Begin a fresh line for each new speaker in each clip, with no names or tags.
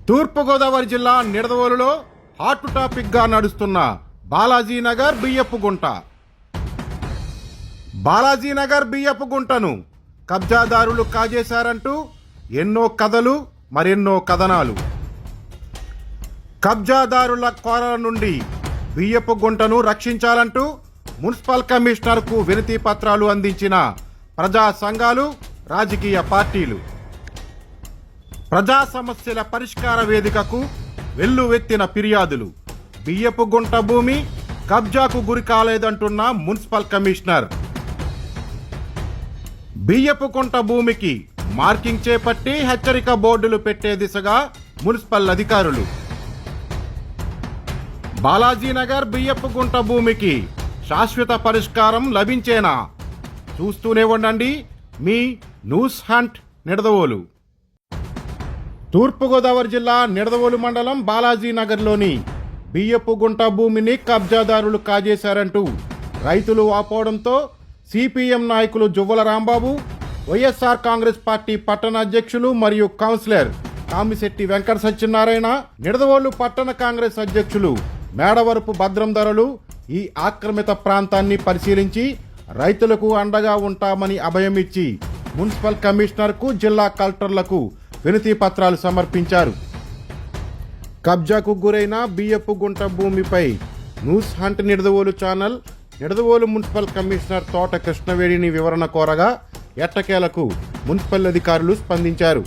తూర్పుగోదావరి జిల్లా నిడదవోలులో hot topic గా నడుస్తున్న బాలాజీనగర్ బియ్యపు గుంట. బాలాజీనగర్ బియ్యపు గుంటను కబ్జాదారులు కాజేశారంటూ ఎన్నో కథలు మరెన్నో కథనాలు. కబ్జాదారుల కోరల నుండి బియ్యపు గుంటను రక్షించాలంటూ మున్సిపల్ కమిషనర్కు వినతి పత్రాలు అందించిన ప్రజా సంఘాలు, రాజకీయ పార్టీలు. ప్రజా సమస్యల పరిష్కార వేదికకు వెల్లువెత్తిన ఫిర్యాదులు. బియ్యపు గుంట భూమి కబ్జాకు గురి కాలేదంటున్న మున్సిపల్ కమిషనర్. బియ్యపు గుంట భూమికి మార్కింగ్ చేపట్టి హెచ్చరిక బోర్డులు పెట్టే దిశగా మున్సిపల్ అధికారులు. బాలాజీనగర్ బియ్యపు గుంట భూమికి శాశ్వత పరిష్కారం లభించేనా? చూస్తూనే ఉండండి మీ న్యూస్ హంట్ నిడదవోలు. తూర్పుగోదావరి జిల్లా నిడదవోలు మండలం బాలాజీనగర్లోని బియ్యపు గుంట భూమిని కబ్జాదారులు కాజేశారంటూ రైతులు వాపోవడంతో సిపిఎం నాయకులు జువ్వల రాంబాబు, వైఎస్ఆర్ కాంగ్రెస్ పార్టీ పట్టణ అధ్యక్షులు మరియు కౌన్సిలర్ కామిశెట్టి వెంకట సత్యనారాయణ, నిడదవోలు పట్టణ కాంగ్రెస్ అధ్యక్షులు మేడవరపు భద్రంధరలు ఈ ఆక్రమిత ప్రాంతాన్ని పరిశీలించి రైతులకు అండగా ఉంటామని అభయమిచ్చి మున్సిపల్ కమిషనర్కు, జిల్లా కలెక్టర్లకు వినతి పత్రాలు సమర్పించారు. కబ్జాకు గురైన బియ్యపు గుంట భూమిపై news hunt Nidadavolu channel Nidadavolu municipal commissioner తోట కృష్ణవేణిని వివరణ కోరగా ఎట్టకేలకు మున్సిపల్ అధికారులు స్పందించారు.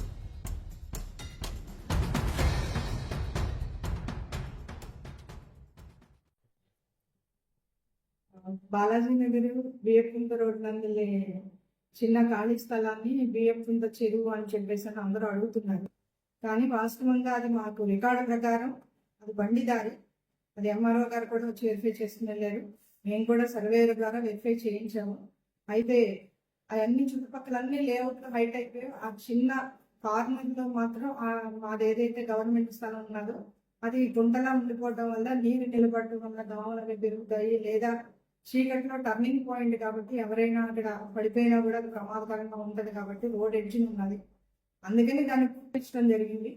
బాలాజీనగర్ బియ్యపుంత రోడ్ నందులే చిన్న ఖాళీ స్థలాన్ని బియ్యపుంత చెరువు అని చెప్పేసి అందరూ అడుగుతున్నారు. కానీ వాస్తవంగా అది మాకు రికార్డు ప్రకారం అది బండి దారి. అది ఎంఆర్ఓ గారు కూడా వచ్చి వెరిఫై చేసుకుని వెళ్ళారు. మేము కూడా సర్వేయర్ ద్వారా వెరిఫై చేయించాము. అయితే అవన్నీ చుట్టుపక్కలన్నీ లేఅవుట్లు హైట్ అయిపోయి ఆ చిన్న కార్నర్లో మాత్రం మాది ఏదైతే గవర్నమెంట్ స్థలం ఉన్నదో అది గుంటలా ఉండిపోవడం వల్ల నీరు నిలబడటం వల్ల దోమలు అవి పెరుగుతాయి, లేదా చీకట్లో టర్నింగ్ పాయింట్ కాబట్టి ఎవరైనా అక్కడ పడిపోయినా కూడా అది ప్రమాదకరంగా ఉంటుంది కాబట్టి రోడ్ ఎడ్జింగ్ ఉన్నది. అందుకని దాన్ని పూర్తించడం జరిగింది.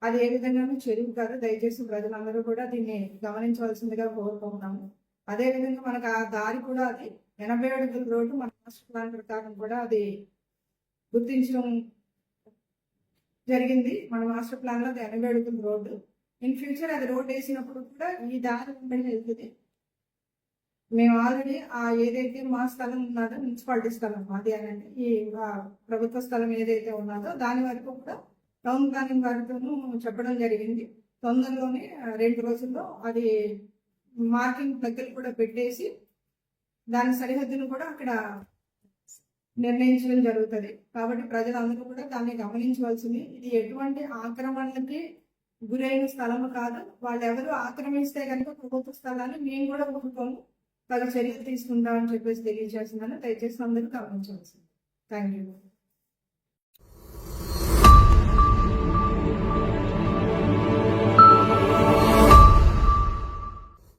అది ఏ విధంగానూ చెరువు కాదు. దయచేసి ప్రజలందరూ కూడా దీన్ని గమనించవలసిందిగా కోరుకుంటున్నాము. అదేవిధంగా మనకు ఆ దారి కూడా అది 80 అడుగుల రోడ్డు మన మాస్టర్ ప్లాన్ ప్రకారం కూడా అది గుర్తించడం జరిగింది. మన మాస్టర్ ప్లాన్లో అది 80 అడుగుల రోడ్డు. ఇన్ ఫ్యూచర్ అది రోడ్ వేసినప్పుడు కూడా ఈ దారి ఉండడం వెళ్తుంది. మేము ఆల్రెడీ ఏదైతే మా స్థలం ఉన్నదో మున్సిపాలిటీ స్థలం అది అనండి, ఈ ప్రభుత్వ స్థలం ఏదైతే ఉన్నదో దాని వరకు కూడా టౌన్ ప్లానింగ్ వారితోనూ చెప్పడం జరిగింది. తొందరలోనే 2 రోజుల్లో అది మార్కింగ్ దగ్గర కూడా పెట్టేసి దాని సరిహద్దును కూడా అక్కడ నిర్ణయించడం జరుగుతుంది. కాబట్టి ప్రజలందరూ కూడా దాన్ని గమనించవలసింది. ఇది ఎటువంటి ఆక్రమణలకి గురైన స్థలము కాదు. వాళ్ళు ఎవరు ఆక్రమిస్తే కనుక ప్రభుత్వ స్థలాన్ని మేము కూడా ఒప్పుకోము, తగు చర్యలు తీసుకుంటామని చెప్పేసి తెలియజేస్తున్నాను. దయచేసి అందరూ గమనించవలసింది. Thank you.